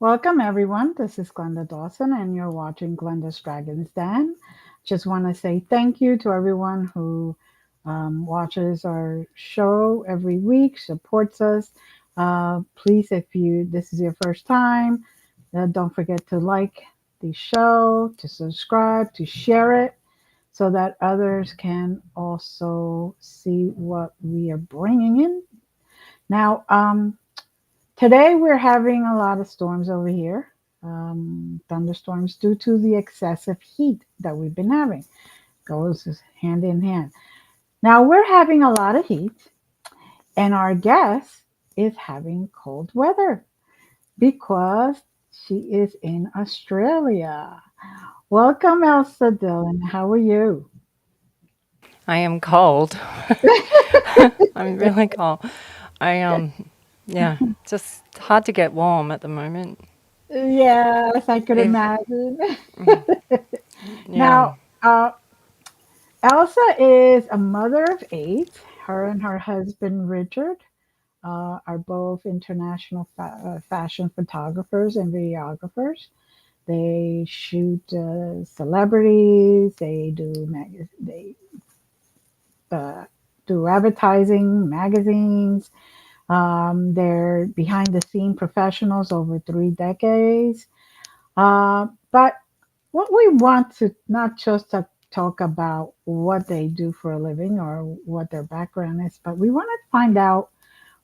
Welcome, everyone. This is Glenda Dawson, and you're watching Glenda's Dragon's Den. Just want to say thank you to everyone who watches our show every week, supports us. Please, if this is your first time, don't forget to like the show, to subscribe, to share it, so that others can also see what we are bringing in. Now, today we're having a lot of storms over here, thunderstorms due to the excessive heat that we've been having. Goes hand in hand. Now we're having a lot of heat, and our guest is having cold weather because she is in Australia. Welcome, Elsa Dillon. How are you? I am cold. I'm really cold. I yeah, just hard to get warm at the moment. Yes, I could If imagine. yeah, Now, Elsa is a mother of eight. Her and her husband Richard are both international fashion photographers and videographers. They shoot celebrities. They uh, do advertising, magazines. They're behind the scene professionals over 3 decades. But what we want to not just to talk about what they do for a living or what their background is, but we want to find out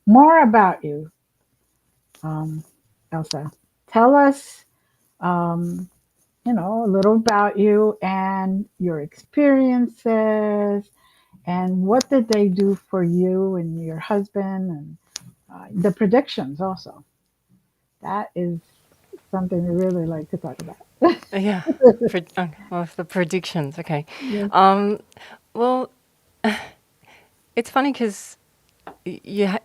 more about you, um, Elsa. Tell us, um, a little about you and your experiences, and what did they do for you and your husband, and the predictions also. That is something we really like to talk about. yeah. Well, the predictions. Okay. Yes. Um, well, it's funny because you have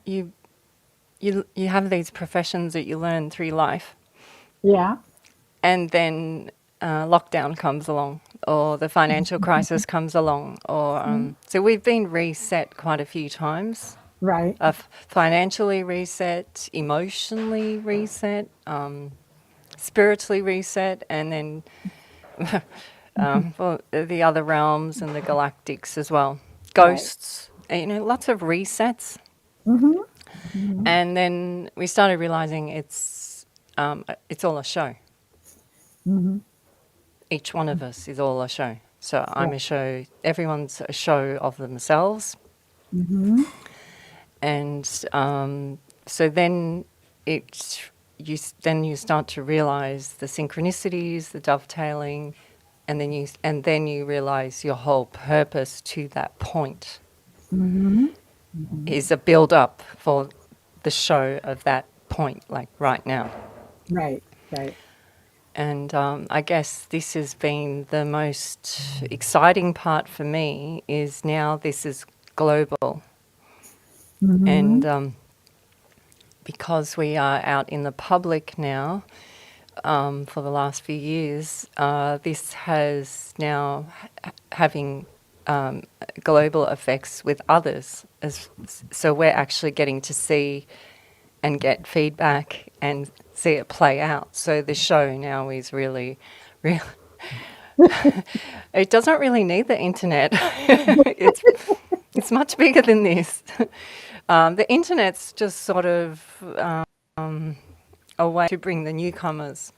these professions that you learn through life, Yeah. and then lockdown comes along, or the financial crisis comes along, or so we've been reset quite a few times. Right. Financially reset, emotionally reset, spiritually reset, and then well, the other realms and the galactics as well. Right. Ghosts, lots of resets. Mm-hmm. Mm-hmm. And then we started realizing it's all a show. Mm-hmm. Each one of us is all a show. So I'm Right. a show. Everyone's a show of themselves. Mm-hmm. And so then you start to realize the synchronicities, the dovetailing, and then you realize your whole purpose to that point Mm-hmm. Mm-hmm. is a build up for the show of that point, like right now. Right. Right. And I guess this has been the most exciting part for me. Is now this is global, Mm-hmm. and because we are out in the public now, for the last few years, this has now having global effects with others. So we're actually getting to see and get feedback and see it play out. So the show now is really, it doesn't really need the internet. It's much bigger than this. The internet's just sort of a way to bring the newcomers.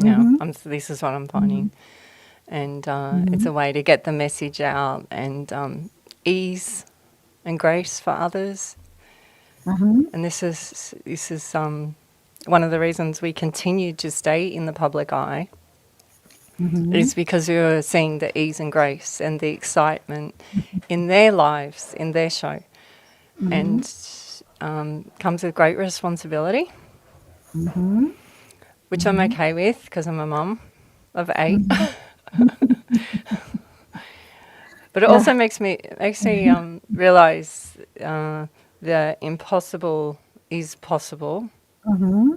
Mm-hmm. This is what I'm Mm-hmm. finding, and it's Mm-hmm. a way to get the message out and ease and grace for others. Mm-hmm. And this is one of the reasons we continue to stay in the public eye Mm-hmm. is because you're seeing the ease and grace and the excitement in their lives, in their show, Mm-hmm. and comes with great responsibility, Mm-hmm. which I'm Mm-hmm. okay with because I'm a mum of 8. Mm-hmm. But it Yeah. also makes me realize the impossible is possible, Mm-hmm.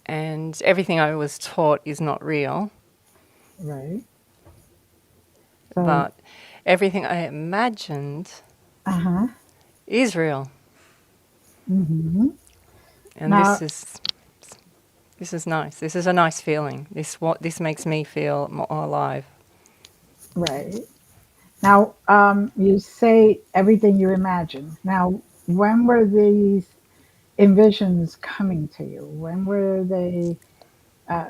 and everything I was taught is not real, Right. So. but everything I imagined Uh-huh. is real. Mm-hmm. And this Now. is this is nice. This is a nice feeling. This makes me feel more alive. Right. Now, you say everything you imagine. Now, when were these envisions coming to you? When were they?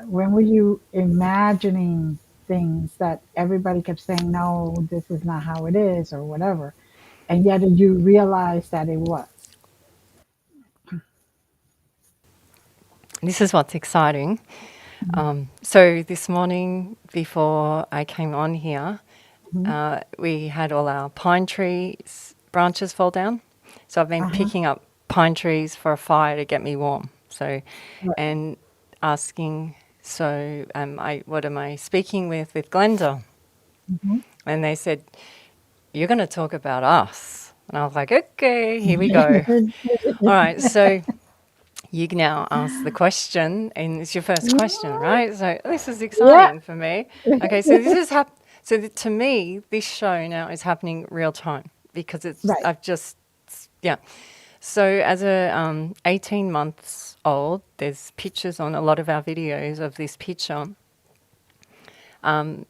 When were you imagining things that everybody kept saying, "No, this is not how it is," or whatever, and yet you realized that it was? This is what's exciting. So this morning before I came on here, Mm-hmm. we had all our pine trees branches fall down. So I've been Uh-huh. picking up pine trees for a fire to get me warm. So, Right. and asking, what am I speaking with Glenda? Mm-hmm. And they said, you're going to talk about us. And I was like, okay, here we go. All right, so you can now ask the question, and it's your first question, right? So this is Yeah. exciting for me. Okay, so to me, this show now is happening real time because Right. yeah. So as a 18 months old, there's pictures on a lot of our videos of this picture. I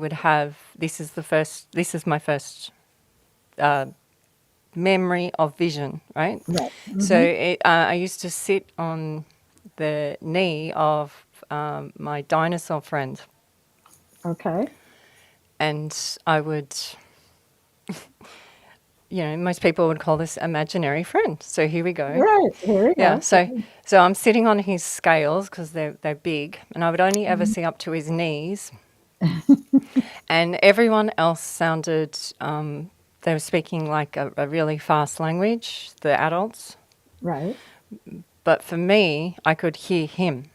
would have, this is my first memory of vision, right? Right. So Mm-hmm. I used to sit on the knee of my dinosaur friend, Okay. and I would, most people would call this imaginary friend. So here we go. Right. Here we Yeah. go. So I'm sitting on his scales because they're big, and I would only ever Mhm. see up to his knees. And everyone else sounded, they were speaking like a really fast language, the adults. Right. But for me, I could hear him.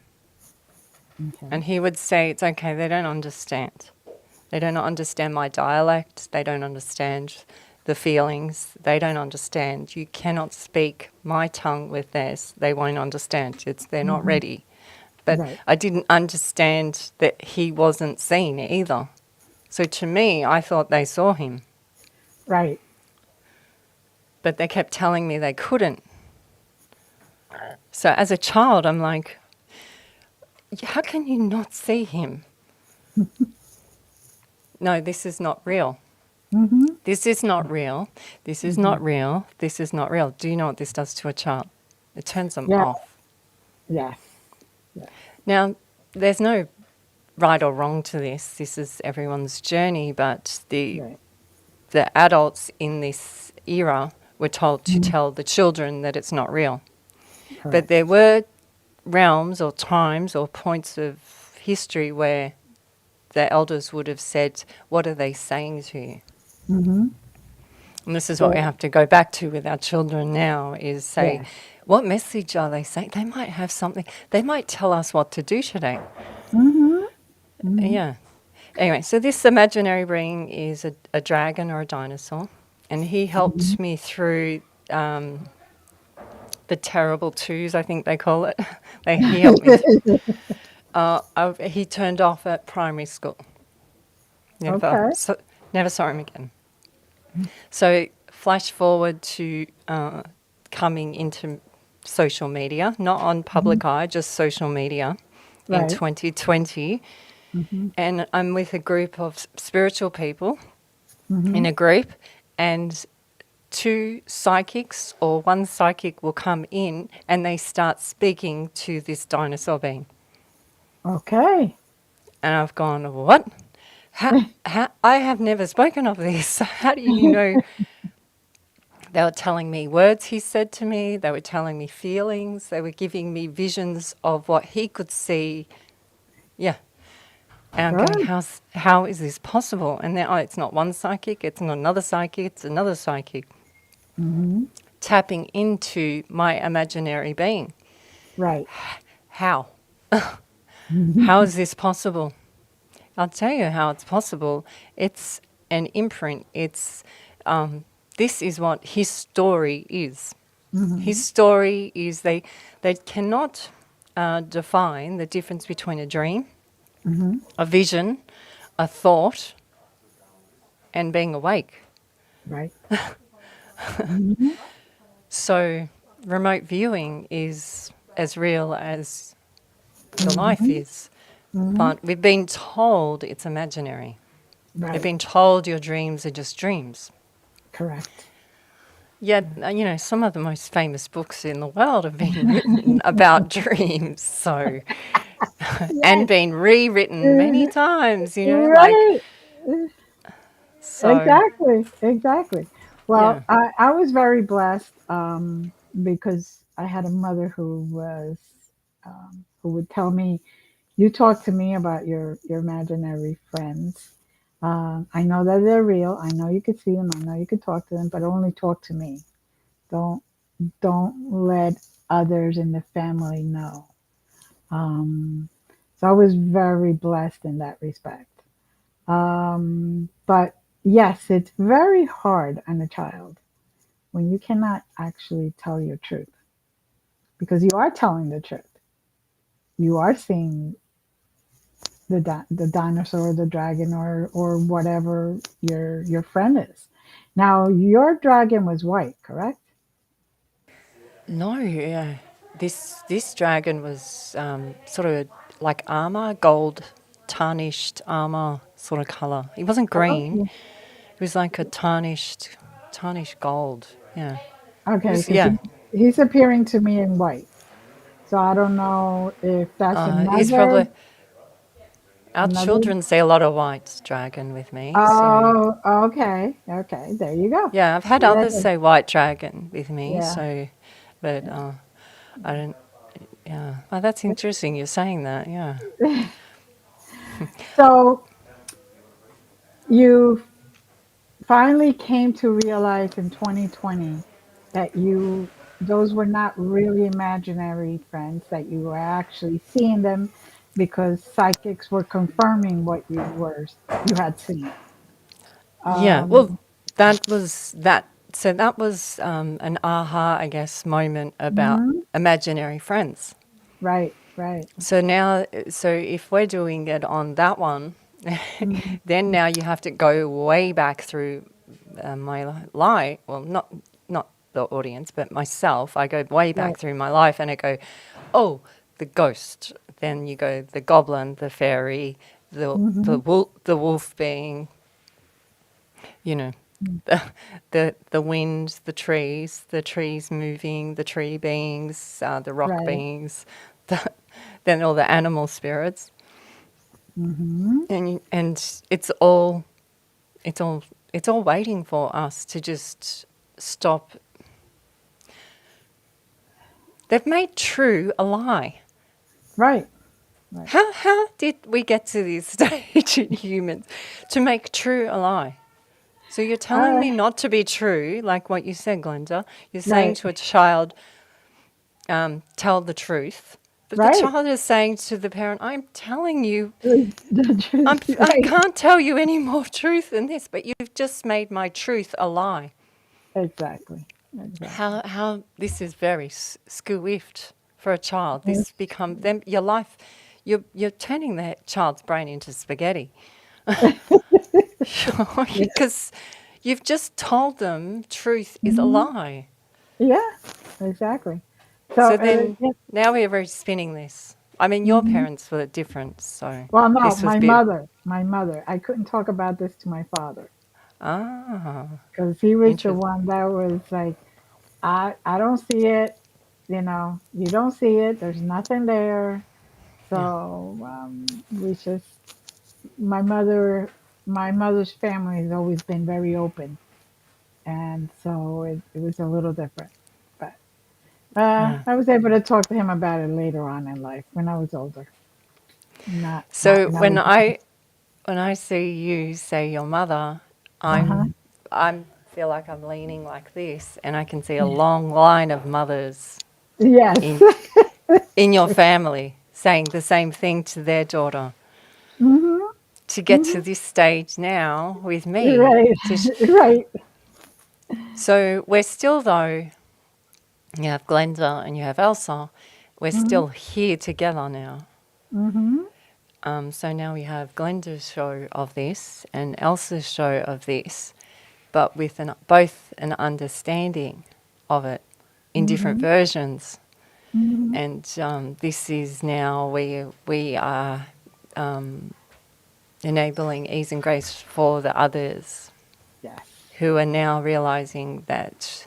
Okay. And he would say, it's okay, they don't understand. They don't understand my dialect. They don't understand the feelings. They don't understand. You cannot speak my tongue with theirs. They won't understand. They're not Mm-hmm. ready. But Right. I didn't understand that he wasn't seen either. So to me, I thought they saw him. Right. But they kept telling me they couldn't. So as a child, I'm like, how can you not see him? No, this is not real. Mm-hmm. This is not real. This is Mm-hmm. not real. This is not real. Do you know what this does to a child? It turns them Yeah. off. Yes. Yes. Now, there's no right or wrong to this. This is everyone's journey, but Right. the adults in this era were told to Mhm. tell the children that it's not real. But Correct. there were realms or times or points of history where the elders would have said, what are they saying to you? Mm-hmm. And this is what we So have to go back to with our children now is say, yes. what message are they saying? They might have something. They might tell us what to do today. Mm-hmm. Mm-hmm. Yeah. Anyway, so this imaginary being is a dragon or a dinosaur. And he Mm-hmm. helped me through the terrible twos, I think they call it. He helped me. He turned off at primary school. Never, Okay. so, never saw him again. So flash forward to coming into social media, not on Mm-hmm. public eye, just social media in Right. 2020. Mm-hmm. And I'm with a group of spiritual people Mm-hmm. in a group, and two psychics or one psychic will come in and they start speaking to this dinosaur being. Okay. And I've gone, what? How, I have never spoken of this. How do you know? They were telling me words he said to me. They were telling me feelings. They were giving me visions of what he could see. Yeah. And I'm going, Good. how is this possible? And then, it's not one psychic, it's not another psychic, it's another psychic. Mm-hmm. Tapping into my imaginary being. Right. How? How is this possible? I'll tell you how it's possible. It's an imprint. This is what his story is. Mm-hmm. His story is they cannot define the difference between a dream, Mm-hmm. a vision, a thought, and being awake. Right. Mm-hmm. So remote viewing is as real as your life Mm-hmm. is. Mm-hmm. But we've been told it's imaginary. We've Right. been told your dreams are just dreams. Correct. Yet, some of the most famous books in the world have been written about dreams, so, and Yes. been rewritten many times, Right. so, Exactly. Exactly. yeah. Well, I was very blessed because I had a mother who would tell me, "You talk to me about your imaginary friends. I know that they're real. I know you could see them. I know you could talk to them, but only talk to me. Don't don't let others in the family know." So I was very blessed in that respect. But yes, it's very hard on a child when you cannot actually tell your truth because you are telling the truth. You are seeing the dinosaur, the dragon, or whatever your friend is. Now, your dragon was white, correct? No, yeah. This dragon was sort of like armor, gold, tarnished armor sort of color. It wasn't green. Oh, It was like a tarnished gold. Yeah. It okay, was, because yeah. he's appearing to me in white. So I don't know if that's He's probably, our another. children see a lot of white dragon with me, so Oh, okay, okay. There you go. yeah, I've had Yeah, others say white dragon with me, yeah. so, but I don't, yeah. Oh, that's interesting you're saying that, yeah. So you finally came to realize in 2020 that those were not really imaginary friends, that you were actually seeing them because psychics were confirming what you had seen. Yeah, well, Um, so that was an aha, I guess, moment about mhm. imaginary friends. Right, right. So now, so if we're doing it on that one, Mhm. then now you have to go way back through my life. Well, not the audience, but myself. I go way back Right. through my life, and I go, oh, the ghost. Then you go the goblin, the fairy, Hmm. the wolf being, you know, the, the wind, the trees moving, the tree beings, the rock Right. beings, then all the animal spirits, Hmm. and it's all it's all waiting for us to just stop. They've made true a lie. Right. Right. How did we get to this stage in humans to make true a lie? So you're telling Uh, me not to be true, like what you said, Glenda. You're saying right. to a child, tell the truth. But the Right. child is saying to the parent, I'm telling you, The truth. I Right. can't tell you any more truth than this, but you've just made my truth a lie. Exactly. Exactly. How this is very squift for a child. Yes. This become them your life. You're turning the child's brain into spaghetti Yeah. because you've just told them truth is a Mhm. lie. Yeah. Exactly. So, So then yeah. now we're spinning this. I mean, your Mhm. parents were different, so Well, no, this was big. my mother. I couldn't talk about this to my father Ah, because he was the interesting. one that was like, I don't see it. You don't see it. There's nothing there. Yeah. So we just my mother, my mother's family has always been very open, and so it was a little different. But Yeah. I was able to talk to him about it later on in life when I was older. Not So when I was young. when I see you say your mother, Uh-huh. I'm feel like I'm leaning like this, and I can see a long line of mothers Yes. in in your family saying the same thing to their daughter. Hmm. To get to Hmm. this stage now with me, Right. Right. so we're still though. You have Glenda and you have Elsa. We're Hmm. still here together now. Hmm. So now we have Glenda's show of this and Elsa's show of this, but with both an understanding of it in different Hmm. versions. And this is now we are enabling ease and grace for the others Yes. who are now realizing that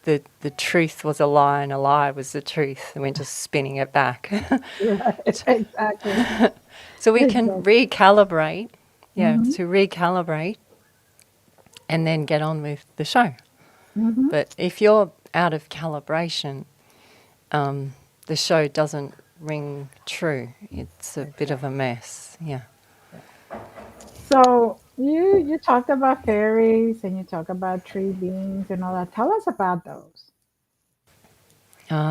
the truth was a lie and a lie was the truth, and we're just spinning it back. Right. Exactly. So we can Exactly. recalibrate, Mm-hmm. to recalibrate and then get on with the show. Mm-hmm. But if you're out of calibration, the show doesn't ring true. It's a bit of a mess. Yeah. So you talked about fairies and you talk about tree beings and all that. Tell us about those.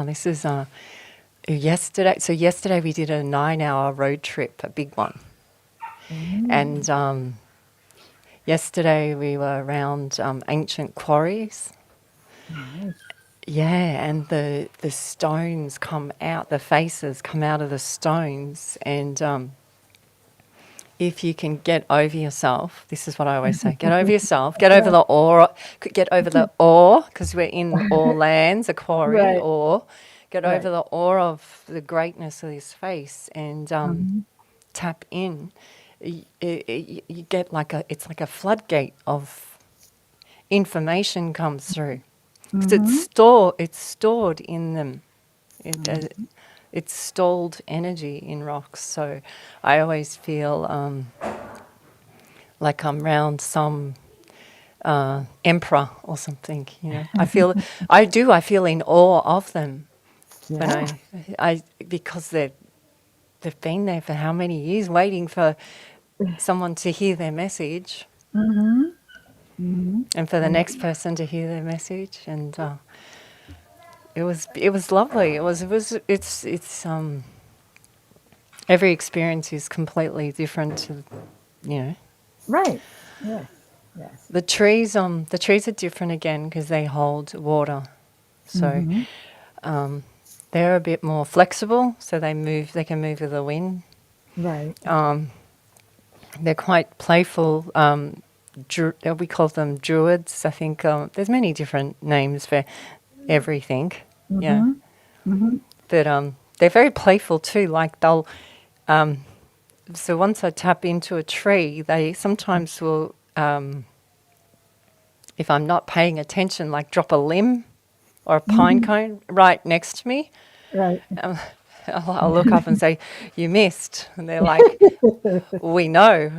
This is yesterday. So yesterday we did a 9-hour road trip, a big one. Mm, And yesterday we were around ancient quarries. nice. Yeah, and the stones come out, the faces come out of the stones, and if you can get over yourself, this is what I always say: get over yourself, get over Right. the awe, get over the awe, because we're in awe lands, a quarry, Right. or get Right. over the awe of the greatness of his face, and Mm-hmm. tap in. You get like it's like a floodgate of information comes through. 'Cause Mm-hmm. it's stored in them. It's stalled energy in rocks. So I always feel like I'm round some emperor or something. I feel in awe of them when Yeah. I because they've been there for how many years, waiting for someone to hear their message, Mm-hmm. Mm-hmm. and for the And next person to hear their message, and it was lovely. It's every experience is completely different to, you know. right. Yes. Yes. The trees are different again because they hold water, so Mm-hmm. they're a bit more flexible. So they can move with the wind. Right. They're quite playful. We call them druids. I think there's many different names for everything. Yeah, Mm-hmm. Mm-hmm. but they're very playful too. Like they'll. So once I tap into a tree, they sometimes will, if I'm not paying attention, like drop a limb or a pine Mm-hmm. cone right next to me. Right. Um, I'll look up and say, "You missed," and they're like, "We know.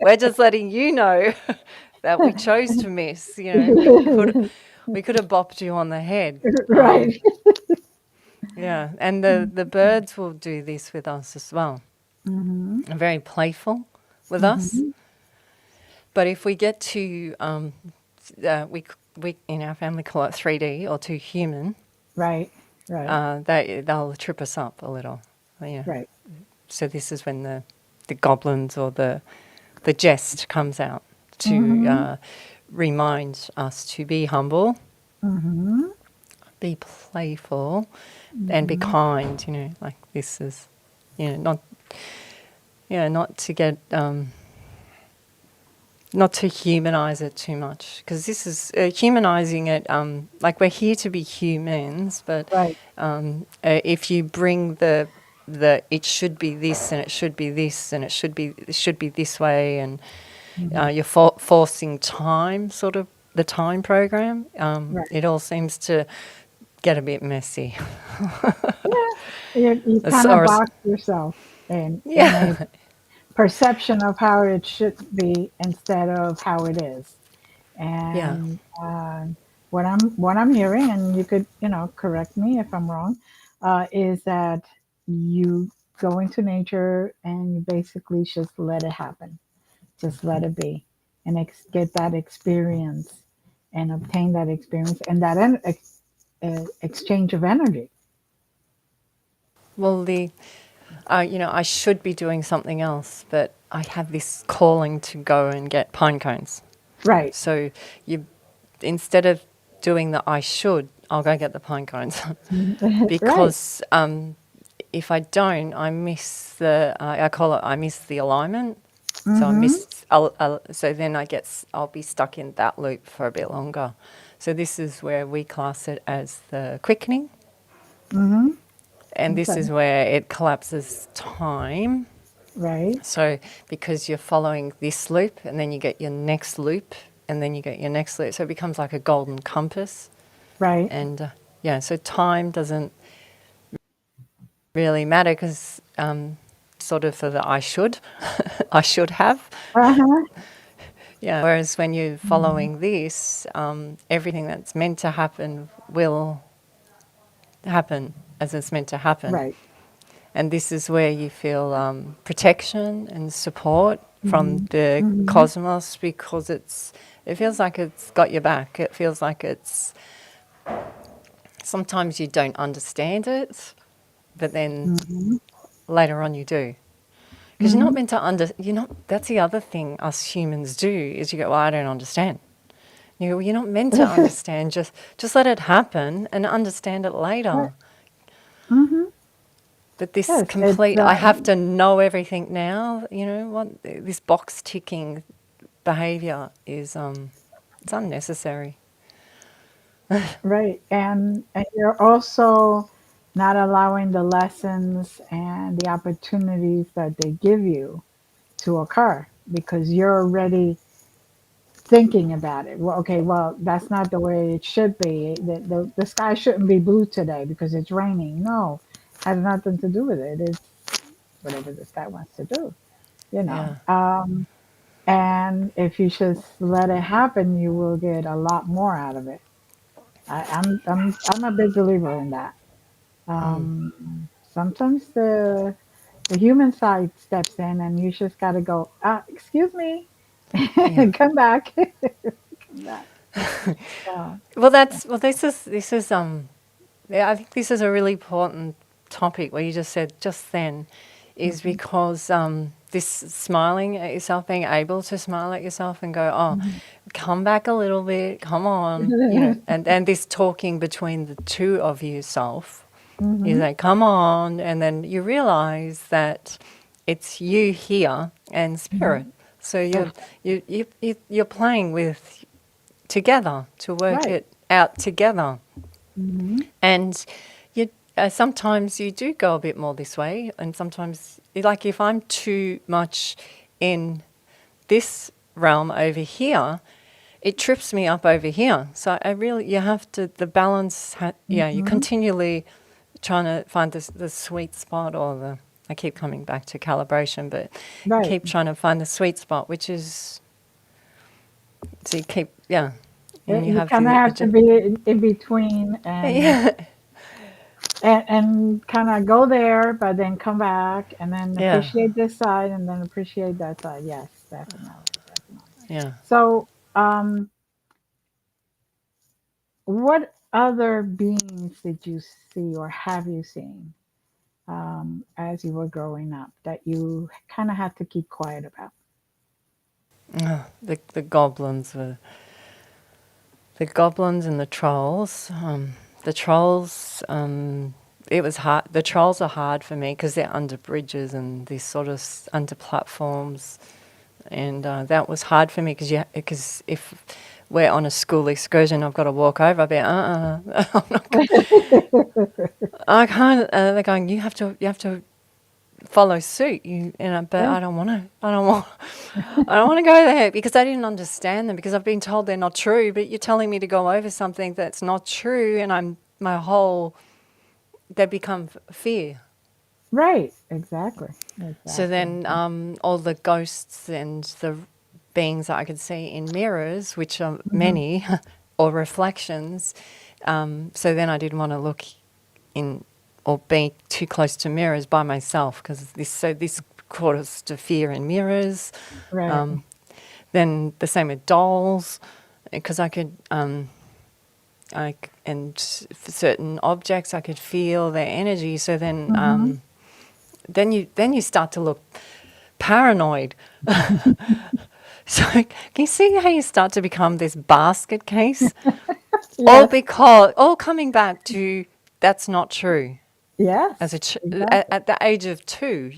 We're just letting you know that we chose to miss. We could have bopped you on the head." Right. Yeah, and the birds will do this with us as well. Mm-hmm. They're very playful with us. Mm-hmm. But if we get to we in our family call it 3D or too human, Right. Right. they'll trip us up a little. Yeah. Right. So this is when the goblins or the jest comes out to Mm-hmm. remind us to be humble, Mm-hmm. be playful, and be Mm-hmm. kind. Like this is, not not to get not to humanize it too much, because this is humanizing it. Like we're here to be humans, but Right. if you bring the it should be this and it should be this and it should be this way, and Mm-hmm. you're forcing time, sort of the time program. Right. It all seems to get a bit messy. Yeah. You kind of Or, box yourself in yeah, a perception of how it should be instead of how it is. yeah. And what I'm hearing, and you could correct me if I'm wrong, is that you go into nature and you basically just let it happen, just let it be, and get that experience and obtain that experience and that exchange of energy. Well, I should be doing something else, but I have this calling to go and get pine cones. Right. So you, instead of doing the I should, I'll go get the pine cones Right. because if I don't, I miss I call it, I miss the alignment. So I Mm-hmm. miss. So then I'll be stuck in that loop for a bit longer. So this is where we class it as the quickening. Mm-hmm. And this Okay. is where it collapses time. Right. So because you're following this loop and then you get your next loop and then you get your next loop. So it becomes like a golden compass. Right. And so time doesn't really matter because sort of for the I should, I should have. Uh-huh. Yeah. Whereas when you're following this, everything that's meant to happen will happen as it's meant to happen. Right. And this is where you feel protection and support from Mm-hmm. the Mm-hmm. cosmos because it feels like it's got your back. It feels like it's, sometimes you don't understand it, but then Mm-hmm. later on you do. Because you're not meant to that's the other thing us humans do is you go, well, I don't understand. You go, well, you're not meant to understand. Just let it happen and understand it later. Mm-hmm. But this Yes, it's complete, I have to know everything now, what, this box ticking behavior is, it's unnecessary. right. And you're also not allowing the lessons and the opportunities that they give you to occur because you're already thinking about it. Well, okay, well, that's not the way it should be. The sky shouldn't be blue today because it's raining. No, has nothing to do with it. It's whatever the sky wants to do, you know. Yeah. And if you just let it happen, you will get a lot more out of it. I'm a big believer in that. Sometimes the human side steps in, and you just got to go. Excuse me, Yeah. come back, come back. So, Well, this is yeah, I think this is a really important topic where you just said just then is mhm, because this smiling at yourself, being able to smile at yourself and go, oh, mhm. come back a little bit, come on, and this talking between the two of yourself, you Mhm, say, come on, and then you realize that it's you here and spirit. mhm. So Yes, you're playing with together to work right. it out together. Mhm, And you sometimes you do go a bit more this way, and sometimes, like if I'm too much in this realm over here, it trips me up over here. So you have to, the balance, you're mhm. continually trying to find the sweet spot or I keep coming back to calibration, but you Right. keep trying to find the sweet spot, which is, so you keep, and you You have kind of the, have to be in between yeah, and kind of go there, but then come back and then yeah, appreciate this side and then appreciate that side. Yes, definitely, definitely. yeah. So, what other beings did you see or have you seen as you were growing up that you kind of had to keep quiet about? The goblins were the goblins and the trolls. The trolls, it was hard. The trolls are hard for me because they're under bridges and these sort of under platforms, and that was hard for me because if we're on a school excursion, I've got to walk over. I'll be I'm not. I can't. They're going. You have to follow suit. But Yeah, I don't want to. I don't want. I don't want to go there because I didn't understand them because I've been told they're not true. But you're telling me to go over something that's not true, and they become fear. right. Exactly. So Exactly. then all the ghosts and the beings that I could see in mirrors, which are Hmm. many, or reflections. So then I didn't want to look in or be too close to mirrors by myself because this caused to fear in mirrors. Right. Um, then the same with dolls, because I could, for certain objects I could feel their energy. So Hmm. then you start to look paranoid. So can you see how you start to become this basket case? Yes. All coming back to that's not true. Yes. As Exactly. at the age of 2,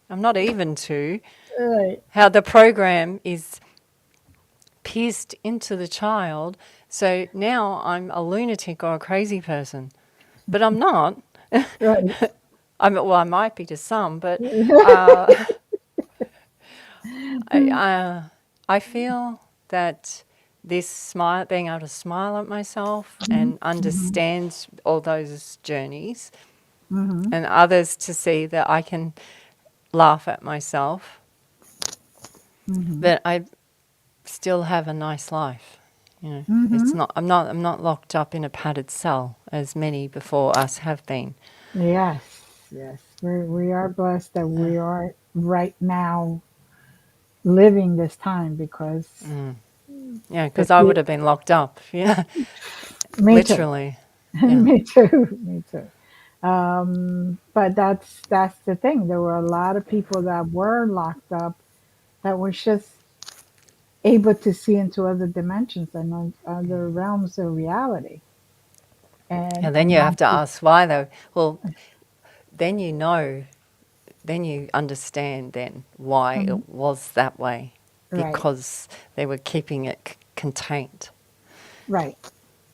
I'm not even 2. Right. How the program is pierced into the child. So now I'm a lunatic or a crazy person, but I'm not. Right. I might be to some, but I feel that this smile, being able to smile at myself and Mm-hmm. understand all those journeys, Mm-hmm. and others to see that I can laugh at myself, Mm-hmm. but I still have a nice life. You know, Mm-hmm. it's not. I'm not locked up in a padded cell as many before us have been. Yes. Yes. We are blessed that we are right now living this time because Yeah, because if I would you, have been locked up. Yeah, me too. literally. Yeah. Me too. Me too. But that's the thing. There were a lot of people that were locked up that were just able to see into other dimensions and other realms of reality, And then and you have not to just, ask why though. Well, then you know, then you understand then why mhm, it was that way, right, because they were keeping it contained, right,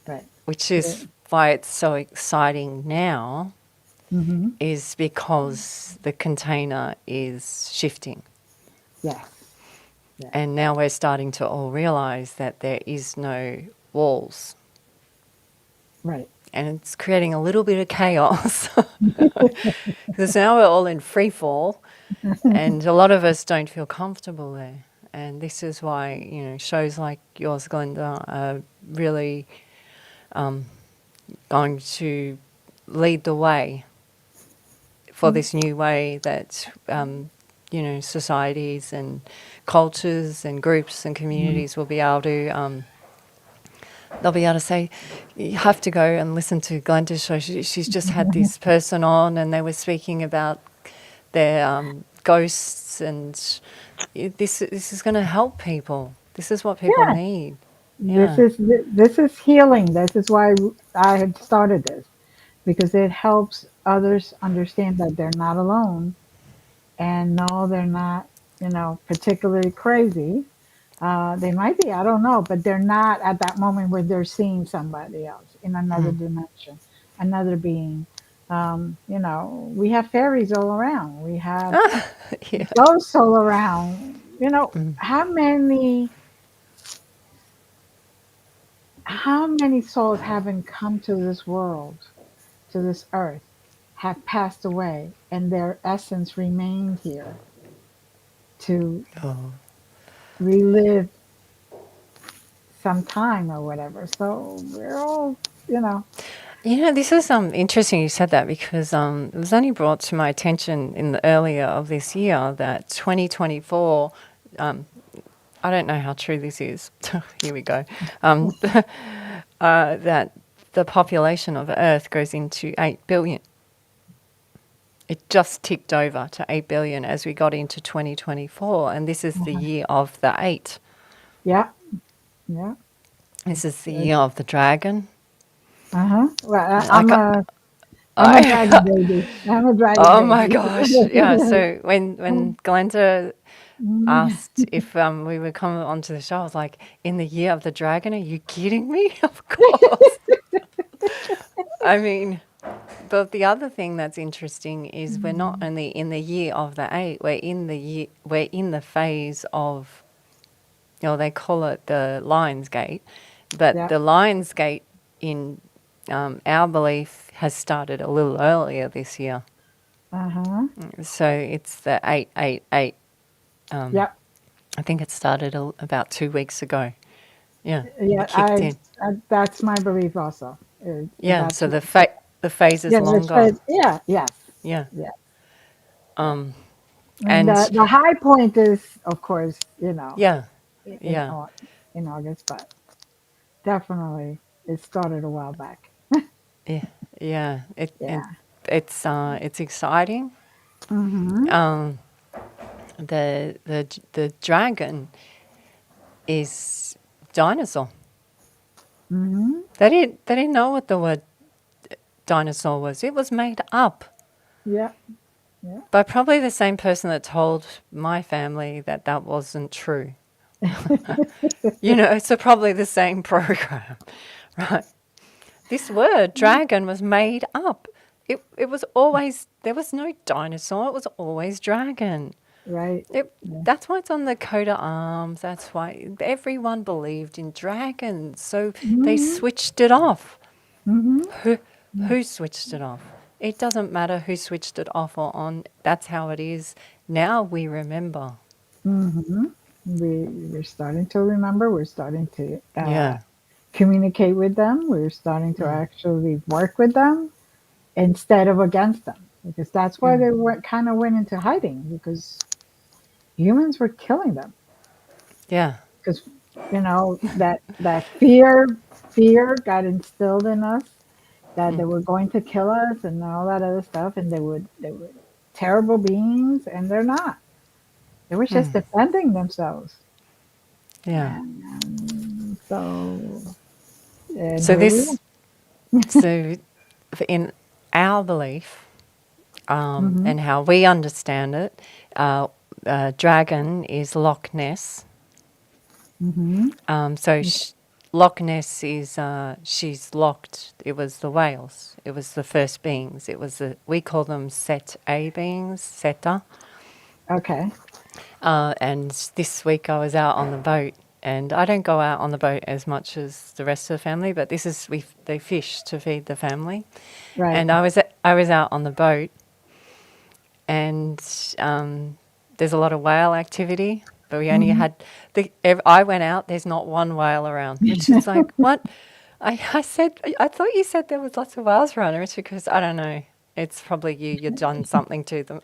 right. which is why it's so exciting now, Mm-hmm. is because the container is shifting. Yes, yes, And now we're starting to all realize that there is no walls. right. And it's creating a little bit of chaos because now we're all in free fall, and a lot of us don't feel comfortable there. And this is why, you know, shows like yours, Glenda, are really going to lead the way for this new way that, you know, societies and cultures and groups and Mhm. communities will be able to, they'll be able to say, you have to go and listen to Glenda's show. She's just had this person on and they were speaking about their ghosts, and this is going to help people. This is what people Yeah, need. this Yeah. is this is healing. This is why I had started this because it helps others understand that they're not alone and no, they're not, particularly crazy. They might be, I don't know, but they're not at that moment where they're seeing somebody else in another dimension, another being. We have fairies all around. We have Yeah. ghosts all around. How many souls haven't come to this world, to this earth, have passed away, and their essence remained here to Oh. relive some time or whatever. So we're all, you know, You know, this is interesting you said that, because it was only brought to my attention in the earlier of this year that 2024, I don't know how true this is. Here we go. That the population of Earth goes into 8 billion. It just ticked over to 8 billion as we got into 2024, and this is the year of the 8. yeah, yeah. This is the It's, year of the dragon. well, I got, I'm a I, dragon baby. I'm a dragon oh my baby. gosh. Yeah, so when Glenda asked if we would come onto the show, I was like, in the year of the dragon, are you kidding me? Of course. I mean, but the other thing that's interesting is we're not only in the year of the 8, we're in the phase of, they call it the Lion's Gate, but Yeah. the Lion's Gate in our belief has started a little earlier this year. Uh-huh. So it's the 888. Yep. I think it started about 2 weeks ago. Yeah, Yeah. it kicked in. That's my belief also. Yeah, That's so what, the phase is yeah, that's longer. right. Yeah. Yes. Yeah. Yeah. Yeah. Um, And and the high point is, of course, yeah, in, in, yeah, Au- in August, but definitely it started a while back. yeah, yeah. Yeah. It's exciting. Mm-hmm. Um, the dragon is dinosaur. Mm-hmm. They didn't know what the word dinosaur was. It was made up Yeah. Yeah. by probably the same person that told my family that that wasn't true. You know, so probably the same program, right? This word dragon was made up. It was always, there was no dinosaur, it was always dragon. Right. That's why it's on the coat of arms. That's why everyone believed in dragons. So they Mm-hmm. switched it off. Mm-hmm. Who switched it off? It doesn't matter who switched it off or on. That's how it is. Now we remember. Mm-hmm. We're starting to remember. We're starting to Yeah. communicate with them. We're starting to actually work with them instead of against them, because that's why they kind of went into hiding, because humans were killing them. Yeah. Because that fear got instilled in us, that they were going to kill us and all that other stuff, and they were terrible beings, and they're not. They were just defending themselves. Yeah. And so, and So here we are. this, so in our belief, Mm-hmm. and how we understand it, dragon is Loch Ness. Mm-hmm. So Loch Ness is she's locked. It was the whales. It was the first beings. It was we call them Set A beings, Seta. Okay. And this week I was out on the boat, and I don't go out on the boat as much as the rest of the family, but this is they fish to feed the family, Right. and I was out on the boat, and there's a lot of whale activity, but we only Mm-hmm. had I went out. There's not one whale around, which is like what I said. I thought you said there was lots of whales around, Richard, because I don't know. It's probably you. You've done something to them.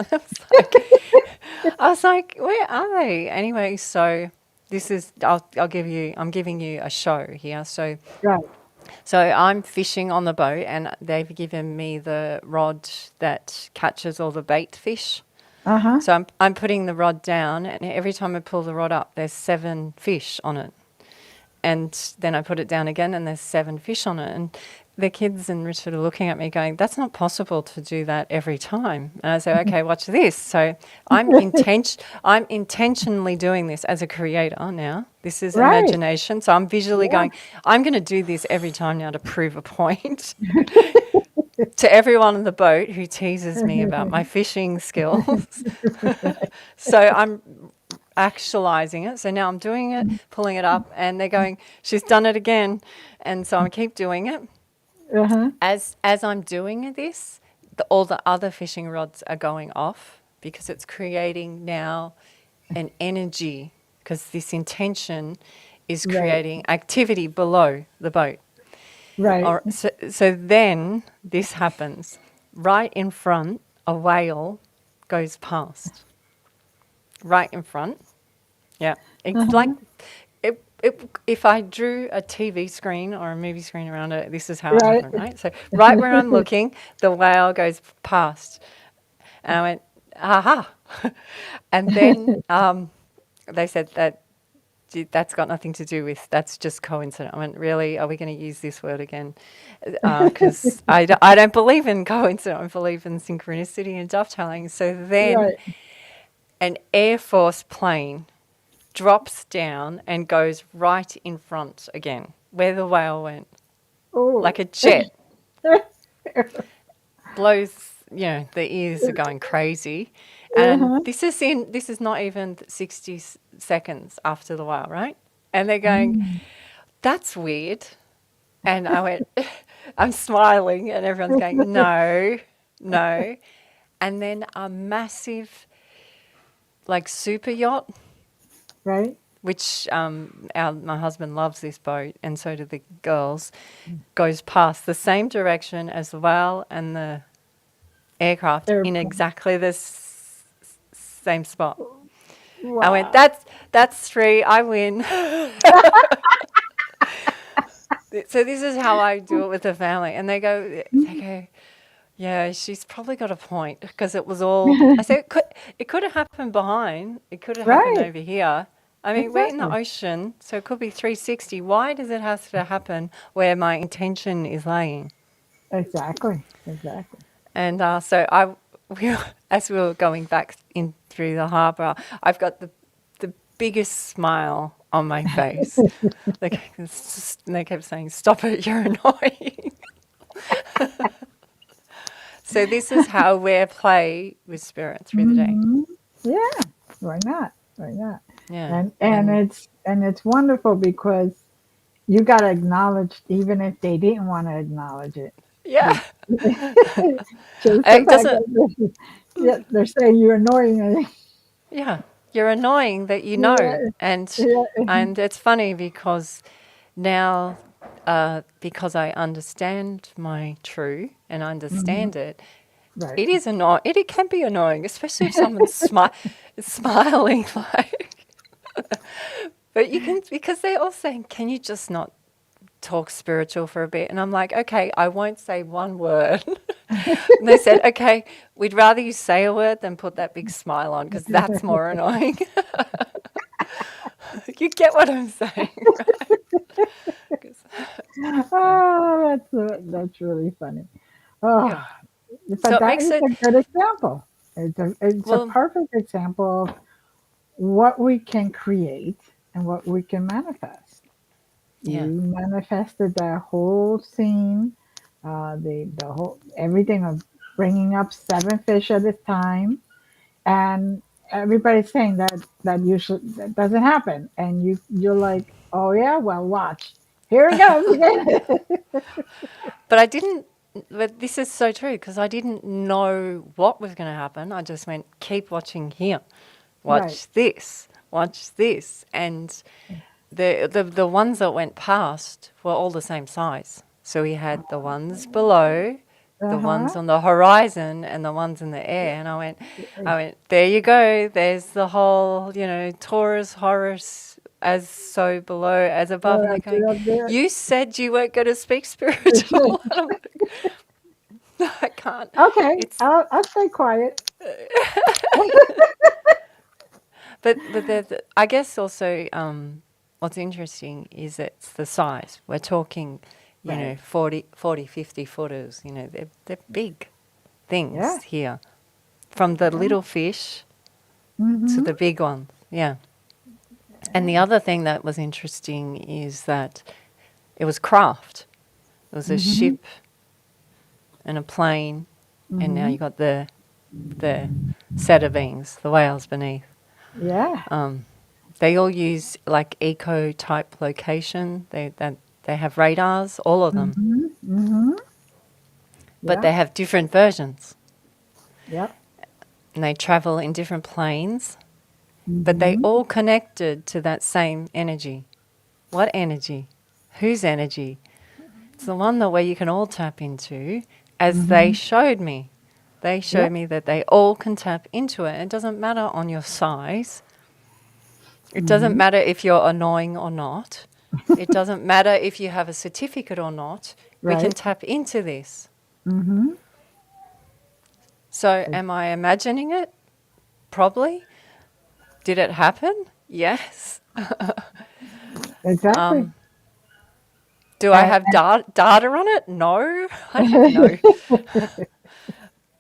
I was like, where are they? Anyway, so this is I'll give you. I'm giving you a show here. Right. So I'm fishing on the boat, and they've given me the rod that catches all the bait fish. Uh-huh. So I'm putting the rod down, and every time I pull the rod up, there's 7 fish on it. And then I put it down again, and there's 7 fish on it. And the kids and Richard are looking at me going, that's not possible to do that every time. And I say, okay, watch this. So I'm intentionally doing this as a creator now. This is Right. imagination. So I'm visually Yeah. going, I'm going to do this every time now to prove a point to everyone on the boat who teases me about my fishing skills. So I'm actualizing it. So now I'm doing it, pulling it up, and they're going, she's done it again. And so I keep doing it. Uh-huh. As I'm doing this, all the other fishing rods are going off, because it's creating now an energy, because this intention is Right. creating activity below the boat. Right. So then this happens. Right in front, a whale goes past. Right in front. Yeah. It's like Uh-huh. if I drew a TV screen or a movie screen around it, this is how it Right. happened, right? So right where I'm looking, the whale goes past. And I went, aha. And then they said that's got nothing to do with, that's just coincidence. I went, really? Are we going to use this word again? Because I don't believe in coincidence. I believe in synchronicity and dovetailing. So then Right. an Air Force plane drops down and goes right in front again, where the whale went, Oh. like a jet. Blows, the ears are going crazy. And Uh-huh. this is not even 60 seconds after the whale, right? And they're going, Mm. that's weird. And I went, I'm smiling, and everyone's going, no, no. And then a massive, like, super yacht, Right. which my husband loves this boat, and so do the girls, goes past the same direction as the whale and the aircraft in Airplane. exactly the same spot. I went, Wow. that's 3, I win. So this is how I do it with the family, and they go, yeah, she's probably got a point, because it was all. I said it could have happened behind. It could have happened Right. over here. I mean, we're in the Exactly. ocean, so it could be 360. Why does it have to happen where my intention is laying? Exactly. Exactly. And we, as we were going back in through the harbour, I've got the biggest smile on my face. They kept saying, "Stop it, you're annoying." So this is how we play with spirit through the day. Yeah, why not? Why not? Yeah. And it's wonderful because you got to acknowledge even if they didn't want to acknowledge it. Yeah. Just the It fact doesn't. that they're saying you're annoying. Yeah. You're annoying that you know. Yeah, And yeah. it's funny because now because I understand my true and understand it, Right. it is annoying. It can be annoying, especially if someone's smiling like. But you can, because they're all saying, "Can you just not talk spiritual for a bit?" And I'm like, "Okay, I won't say one word." And they said, "Okay, we'd rather you say a word than put that big smile on because that's more annoying." You get what I'm saying, right? 'Cause- Oh, that's really funny. Oh, yeah. So but it that makes is it, a good example. It's a well, perfect example of what we can create and what we can manifest. yeah. You manifested that whole scene, the whole everything of bringing up seven fish at a time, and everybody's saying that usually that doesn't happen, and you're like, oh yeah, well watch, here it goes again. But I didn't, but this is so true because I didn't know what was going to happen. I just went, keep watching here, Right. watch this. And the ones that went past were all the same size. So we had the ones below, Uh the ones huh. on the horizon, and the ones in the air. And I went, there you go. There's the whole, Taurus, Horus, as so below, as above. And they're going, Up there. you said you weren't going to speak spiritual. And I'm like, no, I can't. Okay, It's I'll stay quiet. but I guess also what's interesting is it's the size. We're talking, Right. 40, 50 footers. They're big Yeah. things here, from the Yeah. little fish to Mm-hmm. the big ones. Yeah. And the other thing that was interesting is that it was craft. It was a Mm-hmm. ship and a plane, and now Mm-hmm. you got the set of beings, the whales beneath. Yeah. They all use like eco type location. They have radars, all of them, Mm-hmm. Mm-hmm. but Yeah. they have different versions, Yep. and they travel in different planes. But they Mm-hmm. all connected to that same energy. What energy? Whose energy? It's the one that where you can all tap into, as they Mm-hmm. showed me. They showed Yep. me that they all can tap into it. It doesn't matter on your size. It doesn't Mm-hmm. matter if you're annoying or not. It doesn't matter if you have a certificate or not. We can Right. tap into this. Mm-hmm. So, am I imagining it? Probably. Did it happen? Yes. Exactly. Do I And, have data on it? No. I don't know.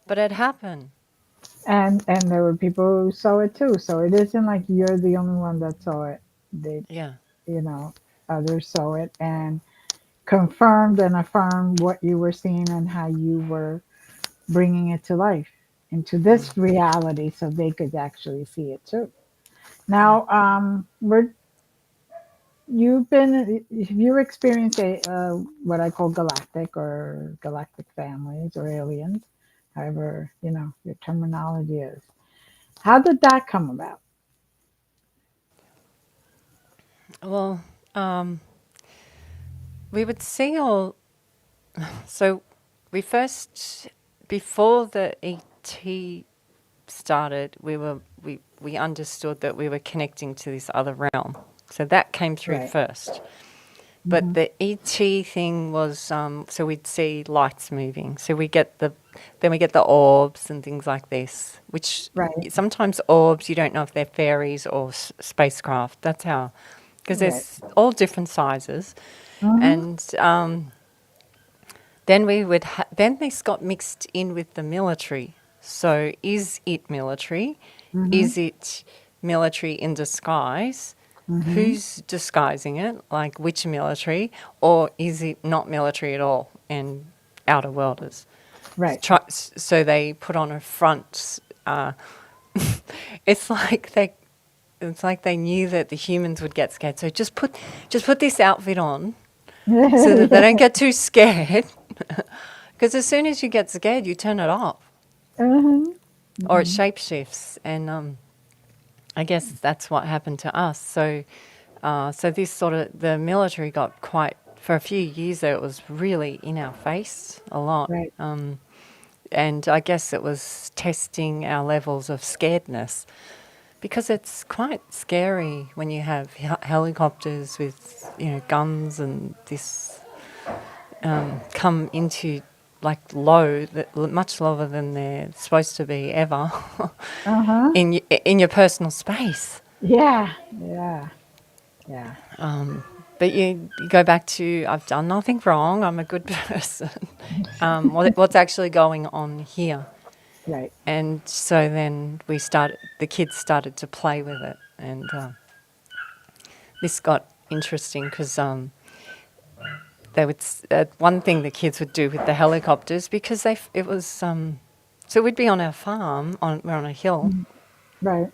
But it happened. and there were people who saw it too. So it isn't like you're the only one that saw it. They, Yeah. you know, others saw it and confirmed and affirmed what you were seeing and how you were bringing it to life into this reality, so they could actually see it too. Yeah. Now, we're have you experienced a what I call galactic families or aliens, however your terminology is. How did that come about? Well, we would see all. So, we first, before the ET started, we understood that we were connecting to this other realm. So that came through Right. first. But Hmm. the ET thing was so we'd see lights moving. So then we get the orbs and things like this, which Right. sometimes orbs you don't know if they're fairies or spacecraft. That's how, because Right. there's all different sizes, Hmm. and then then this got mixed in with the military. So is it military? Hmm. Is it military in disguise? Mm-hmm. Who's disguising it? Like which military, or is it not military at all and outer worlders? Right. So they put on a front. It's like they knew that the humans would get scared. So just put this outfit on so that they don't get too scared. Because as soon as you get scared, you turn it off, Mm-hmm. or it Mm-hmm. shapeshifts. And I guess that's what happened to us. So this sort of the military got quite for a few years there. It was really in our face a lot. Right. And I guess it was testing our levels of scaredness, because it's quite scary when you have helicopters with guns and this come into like much lower than they're supposed to be ever Uh-huh. in your personal space. Yeah. Yeah. Yeah. But you go back to, I've done nothing wrong, I'm a good person. What's actually going on here? Right. And so then the kids started to play with it. And this got interesting because one thing the kids would do with the helicopters, because it was, so we'd be on our farm, we're on a hill, Right.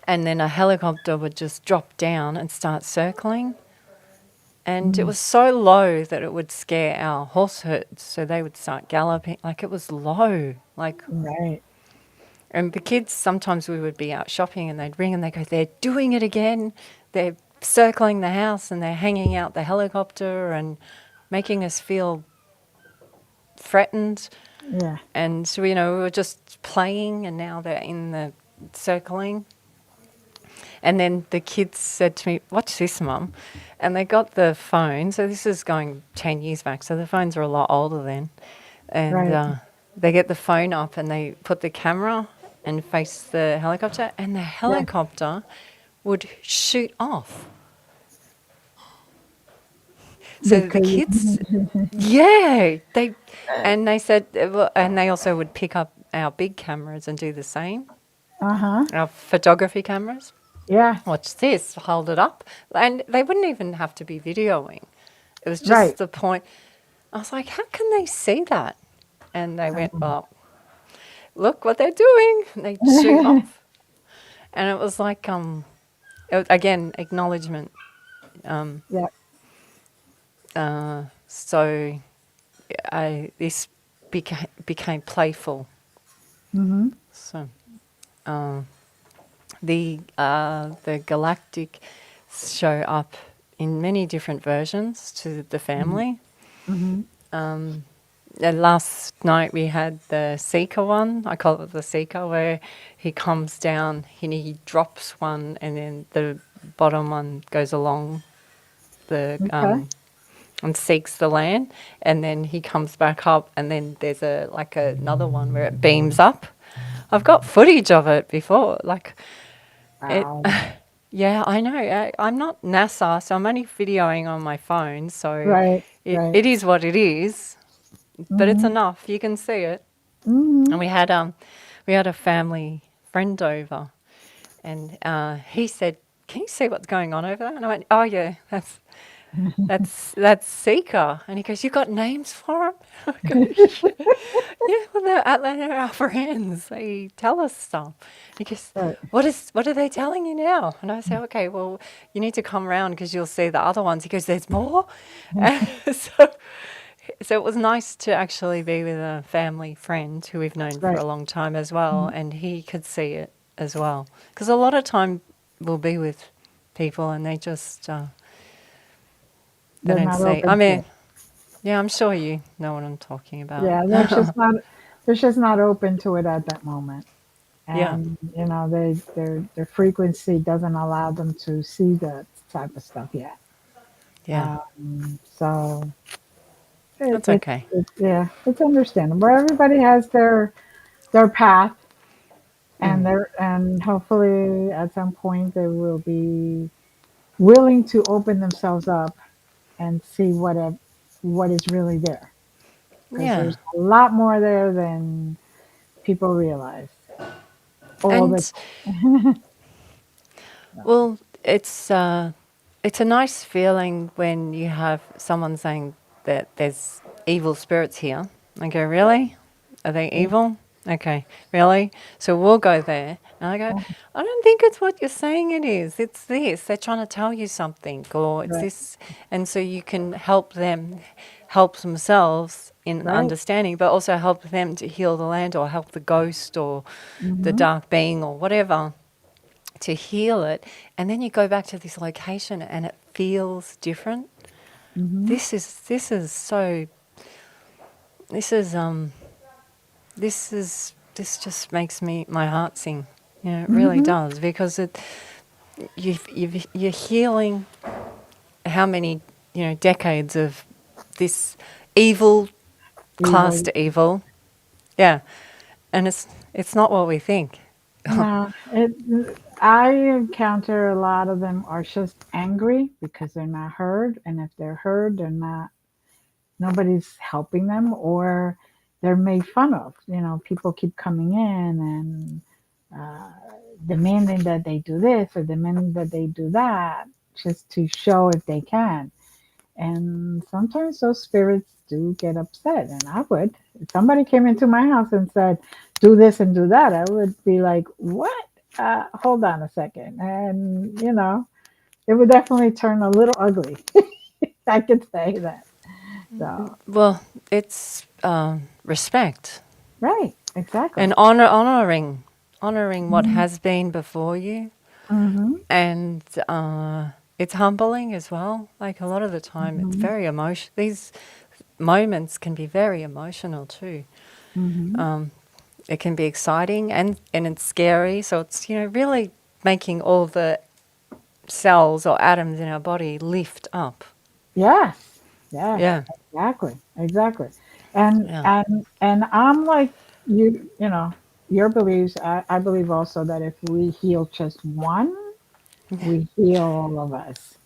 and then a helicopter would just drop down and start circling. And it was so low that it would scare our horse herds, so they would start galloping. Like, it was low. Like, Right. and the kids, sometimes we would be out shopping and they'd ring and they go, they're doing it again. They're circling the house and they're hanging out the helicopter and making us feel threatened. Yeah. And so, we were just playing, and now they're in the circling. And then the kids said to me, "Watch this, Mum." And they got the phone. So this is going 10 years back. So the phones are a lot older then. And Right. they get the phone up and they put the camera and face the helicopter, and the Yeah. helicopter would shoot off. So the Because kids, yeah, they said, and they also would pick up our big cameras and do the same, uh-huh. our photography cameras. Yeah. Watch this, hold it up. And they wouldn't even have to be videoing. It was just Right. the point. I was like, how can they see that? And they went, well, look what they're doing. And they shoot off. And it was like, again, acknowledgement. Yeah. So this became playful. Mm-hmm. So the galactic show up in many different versions to the family. Mm-hmm. Last night we had the Seeker one. I call it the Seeker, where he comes down and he drops one, and then the bottom one goes along the Okay. and seeks the land, and then he comes back up, and then there's another one where it beams up. I've got footage of it before, Wow. yeah, I know. I'm not NASA, so I'm only videoing on my phone, so Right. it, Right. it is what it is, but it's Mm-hmm. enough. You can see it. Mm-hmm. And we had a family friend over, and he said, "Can you see what's going on over there?" And I went, "Oh yeah, that's Seeker." And he goes, "You got names for him?" I go, "Yeah, well, they're our friends. They tell us stuff." He goes, Right. what are they telling you now?" And I say, "Okay, well, you need to come around because you'll see the other ones." He goes, "There's more?" So it was nice to actually be with a family friend who we've known for Right. a long time as well, and he could see it as well. Because a lot of time we'll be with people and they just they They're don't not see. I open to mean, it. yeah, I'm sure you know what I'm talking about. Yeah, they're just not open to it at that moment. Yeah, And their frequency doesn't allow them to see that type of stuff yet. yeah, So it, that's it, okay. yeah, it's understandable. Everybody has their path, and Mm. hopefully at some point they will be willing to open themselves up and see what is really there, because Yeah, there's a lot more there than people realize. All the and well, it's uh, it's a nice feeling when you have someone saying that there's evil spirits here. I go, really? Are they Yeah. evil? Okay, really? So we'll go there. And I go, I don't think it's what you're saying it is. It's this. They're trying to tell you something, or it's Right. this. And so you can help them help themselves in Right. understanding, but also help them to heal the land or help the ghost or the Mm-hmm. dark being or whatever to heal it. And then you go back to this location and it feels different. Mm-hmm. This just makes my heart sing. You know, it really Mm-hmm. does, because you're healing how many, decades of this evil, class Evil. to evil. Yeah. And it's not what we think. No, I encounter a lot of them are just angry because they're not heard, and if they're heard, they're not. Nobody's helping them, or they're made fun of. People keep coming in and demanding that they do this or demanding that they do that, just to show if they can. And sometimes those spirits do get upset, and I would. If somebody came into my house and said, "Do this and do that," I would be like, "What? Hold on a second." And it would definitely turn a little ugly. I could say that. So, Well, it's respect right, exactly. and honoring what Mm-hmm. has been before you, Mm-hmm. and it's humbling as well. Like a lot of the time, it's Mm-hmm. very emotional. These moments can be very emotional too. Mm-hmm. It can be exciting and it's scary. So it's really making all the cells or atoms in our body lift up. Yes, yes, Yeah, exactly, exactly. And yeah, and and I'm like your beliefs. I believe also that if we heal just one, we heal all of us,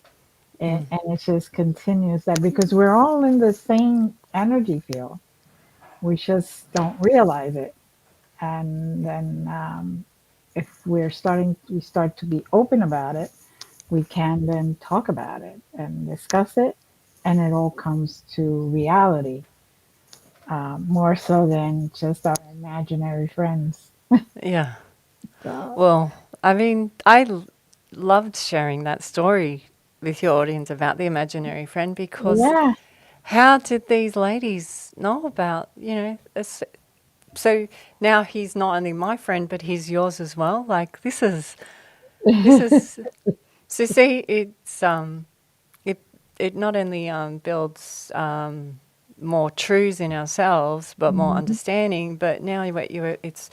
and it just continues that because we're all in the same energy field. We just don't realize it, and then if we start to be open about it, we can then talk about it and discuss it, and it all comes to reality, more so than just our imaginary friends. yeah. So, Well, I mean, loved sharing that story with your audience about the imaginary friend, because yeah. how did these ladies know about, so now he's not only my friend, but he's yours as well. Like this is, so see, it, it not only builds more truths in ourselves, but more Mhm. understanding, but now it's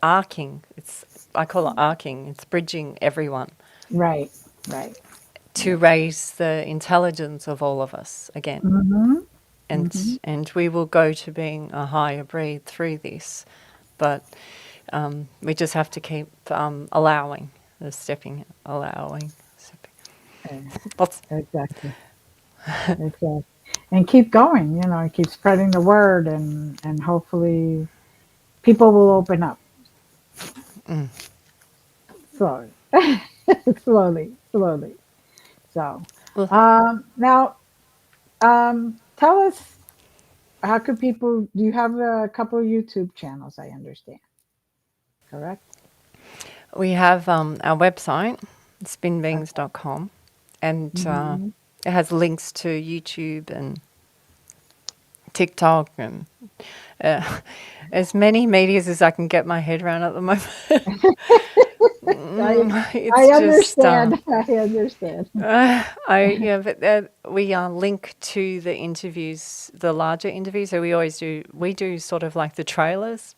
arcing. I call it arcing. It's bridging everyone Right, right. to raise the intelligence of all of us again. Hmm. Hmm. And we will go to being a higher breed through this, but we just have to keep allowing, stepping. Lots. Exactly, exactly. And keep going, keep spreading the word, and hopefully people will open up slowly, slowly, slowly. So, Well, now, tell us, how could people? Do you have a couple of YouTube channels? I understand, correct? we have our website, spinbeings.com, and Mm-hmm. it has links to YouTube and TikTok and uh, as many medias as I can get my head around at the moment. I I It's just, understand. I understand. but we link to the interviews, the larger interviews. So we do sort of like the trailers,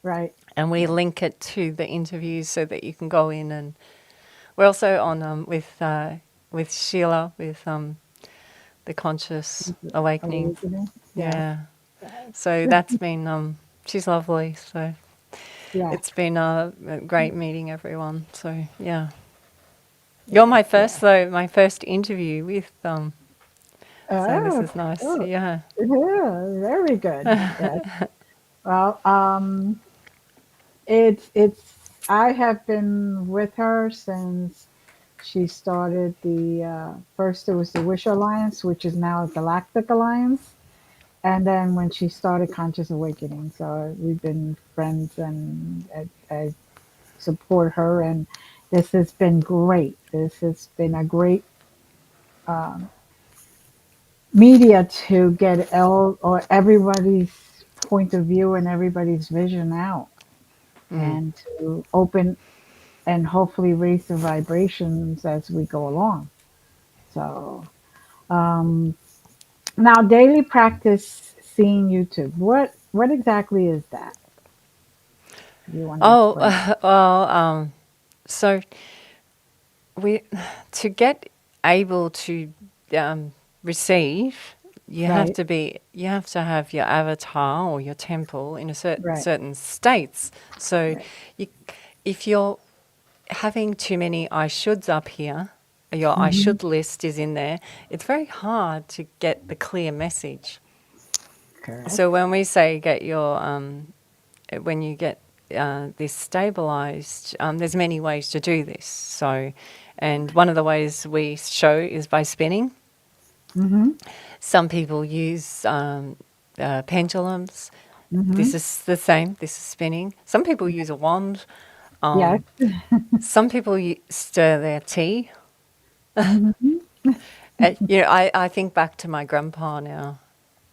Right, and we right. link it to the interviews so that you can go in. And we're also on with Sheila with the conscious awakening. Awakening. Yes, Yeah, yes, so that's been she's lovely. So yes. it's been a great meeting everyone. So yeah, you're Yes, yes. my first interview with So this Oh, is nice. cool. Yeah. Yeah, very good. Yes. Well, I have been with her since she started the first it was the Wish Alliance, which is now Galactic Alliance, and then when she started Conscious Awakening. So we've been friends, and I support her, and this has been great. This has been a great media to get or everybody's point of view and everybody's vision out, and to open and hopefully raise the vibrations as we go along. So now daily practice seeing YouTube. What exactly is that? You want to Oh, explain? well, so we to get able to receive, Right, you have to have your avatar or your temple in a right, certain states. So right. you, if you're having too many I shoulds up here, your I Mm-hmm. should list is in there, it's very hard to get the clear message. So Correct. when we say get your, when you get this stabilized, there's many ways to do this. So, and one of the ways we show is by spinning. Mm-hmm. Some people use pendulums. Mm-hmm. This is the same. This is spinning. Some people use a wand. Yes. Some people stir their tea. Mm-hmm. You know, I think back to my grandpa now,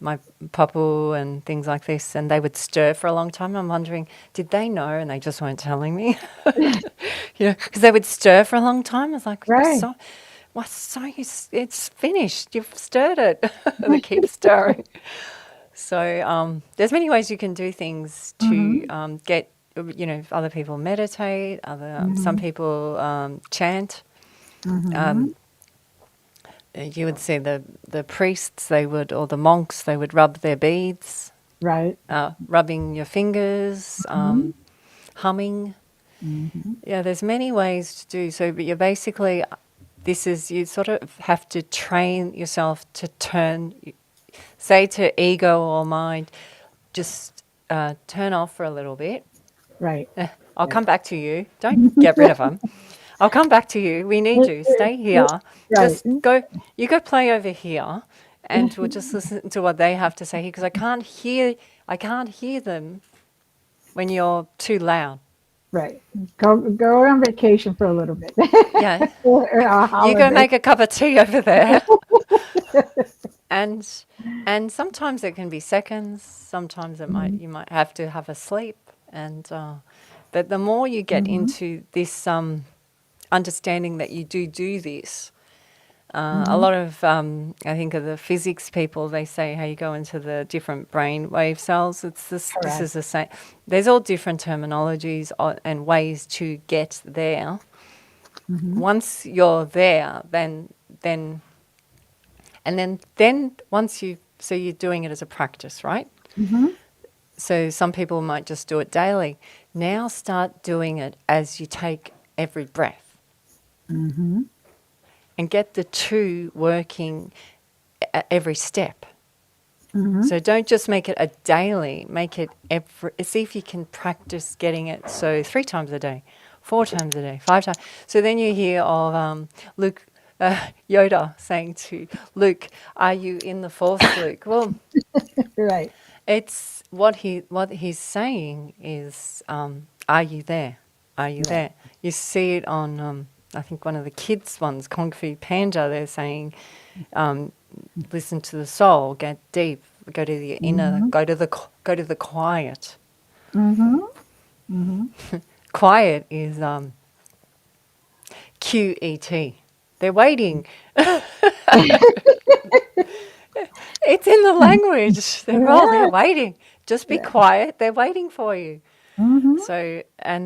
my papu and things like this, and they would stir for a long time. I'm wondering, did they know and they just weren't telling me? You know, because they would stir for a long time. I was like, Right. so, what? So it's finished. You've stirred it, and they keep stirring. So there's many ways you can do things to Mm-hmm. get. You know, other people meditate. Some Mm-hmm. people chant. Mm-hmm. Um, you would see the priests, they would, or the monks, they would rub their beads, Right. rubbing your fingers, Mm-hmm. humming. Mm-hmm. Yeah, there's many ways to do so, but you're basically, this is, you sort of have to train yourself to turn, say to ego or mind, just turn off for a little bit. Right. I'll Right. come back to you. Don't get rid of them. I'll come back to you. We need you. Stay here. Right. Just go. You go play over here, and we'll just listen to what they have to say here because I can't hear. I can't hear them when you're too loud. Right. Go on vacation for a little bit. Yeah, Or a you go holiday. make a cup of tea over there, and sometimes it can be seconds. Sometimes it might Mhm. you might have to have a sleep, and but the more you get Mhm. into this understanding that you do this. A Mhm. lot of, I think, of the physics people, they say how you go into the different brain wave cells. It's this. This Correct. is the same. There's all different terminologies and ways to get there. Mhm. Once you're there, then then once you so you're doing it as a practice, right? Mhm. So some people might just do it daily. Now start doing it as you take every breath Mhm. and get the two working at every step. Mhm. So don't just make it a daily, make it every, see if you can practice getting it. So 3 times a day, 4 times a day, 5 times. So then you hear of Luke, Yoda saying to Luke, "Are you in the Force, Luke?" Well, Right. it's what he's saying is, "Are you there? Are you Right. there?" You see it on, I think one of the kids ones, Kung Fu Panda. They're saying, um, listen to the soul, get deep, go to the inner, Mhm. go to the quiet. Mhm. Mhm. Quiet is QET. They're waiting. It's in the language. They're Yeah. waiting. Just be Yeah. quiet. They're waiting for you. Mhm.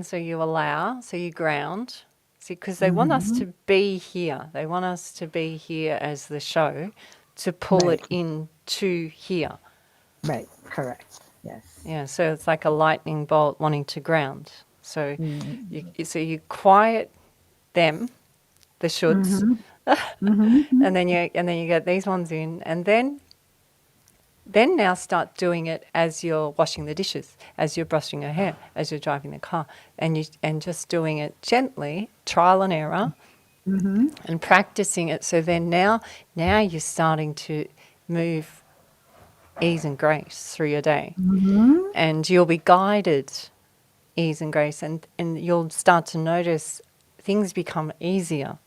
So you allow, so you ground. See, because they want us Mhm. to be here. They want us to be here as the show, to pull Right. it into here. Right. Correct. Yes. Yeah, so it's like a lightning bolt wanting to ground. So Mhm. you quiet them, the shoulds, Mhm. Mhm. and then you get these ones in, and then now start doing it as you're washing the dishes, as you're brushing your hair, as you're driving the car, and just doing it gently, trial and error, Mm-hmm. and practicing it. So then now you're starting to move ease and grace through your day, Mm-hmm. and you'll be guided ease and grace, and you'll start to notice things become easier,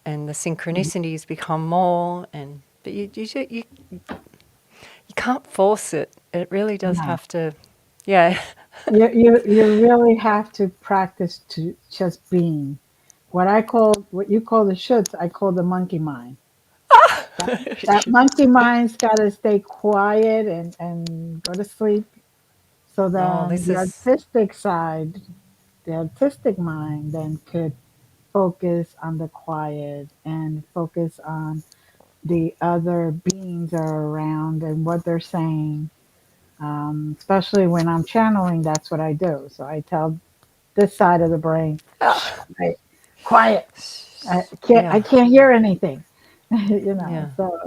and the synchronicities become more. And but you can't force it. It really does No. have to, yeah. You really have to practice to just being. What you call the shoulds, I call the monkey mind. That monkey mind's got to stay quiet and go to sleep. So Oh, then this the is artistic side, the artistic mind then could focus on the quiet and focus on the other beings that are around and what they're saying. Especially when I'm channeling, that's what I do. So I tell this side of the brain, shh, quiet, quiet. I yeah, can't hear anything. yeah. So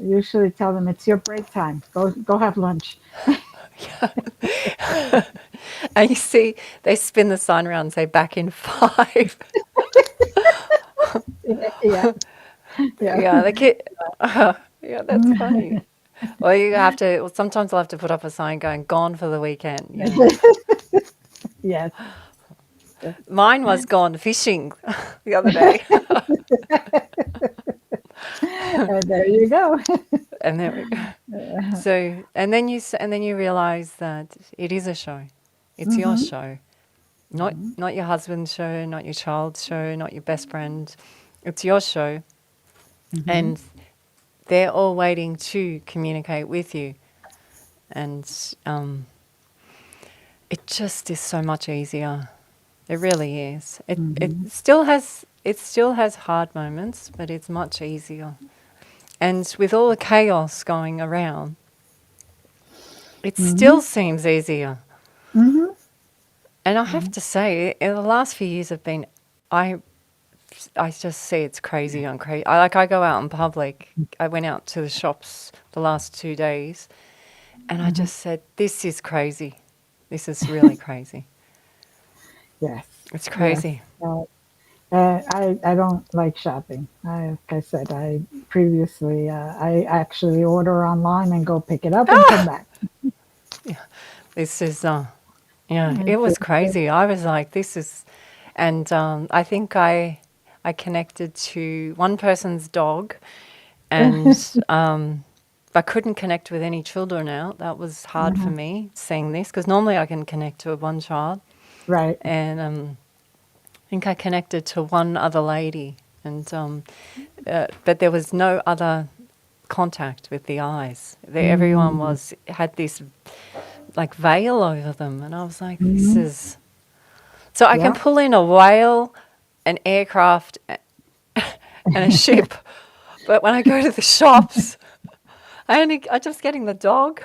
usually tell them it's your break time. Go have lunch. And you see, they spin the sign around and say back in 5. Yeah, yeah. Yeah, the kid. Yeah, that's funny. Or you have to. Well, sometimes I'll have to put up a sign going "Gone for the weekend." You know, Yes. mine was gone fishing the other day, And there you go. and there we go. So, and then you realize that it is a show. It's your Hmm. show, not your husband's show, not your child's show, not your best friend. It's your show, Hmm. and they're all waiting to communicate with you. And it just is so much easier. It really is. Hmm. It still has hard moments, but it's much easier. And with all the chaos going around, it Hmm. still seems easier. Hmm. And I have to say, in the last few years have been, I I just see it's crazy on crazy. I go out in public. I went out to the shops the last 2 days, and I Hmm. just said, "This is crazy. This is really crazy. Yes. It's Yes. crazy." Uh, I don't like shopping. Like I said, I previously I actually order online and go pick it up and come back. This is yeah. It It's, was it's, crazy. I was like, "This is," and I think I connected to one person's dog, and I couldn't connect with any children out. That was hard for Mhm. me seeing this because normally I can connect to one child, Right. and I think I connected to one other lady, and but there was no other contact with the eyes. Everyone Mm-hmm. was had this like veil over them, and I was like, "This Hmm. is." So I can Yeah. pull in a whale, an aircraft, and a ship, but when I go to the shops, I'm just getting the dog.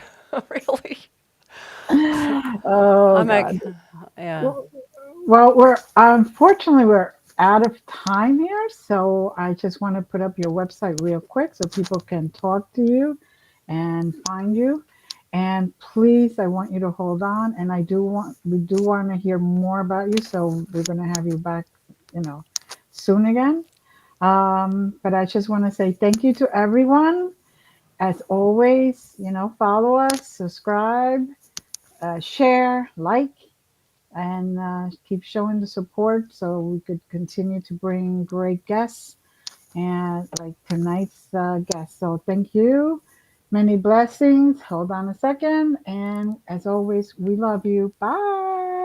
Really, Oh I'm like, God. yeah. Well, we're unfortunately we're out of time here, so I just want to put up your website real quick so people can talk to you and find you. And please, I want you to hold on. And we do want to hear more about you, so we're going to have you back, you know, soon again. But I just want to say thank you to everyone. As always, follow us, subscribe, share, like, and keep showing the support so we could continue to bring great guests and like tonight's guest. So thank you. Many blessings. Hold on a second. And as always, we love you. Bye.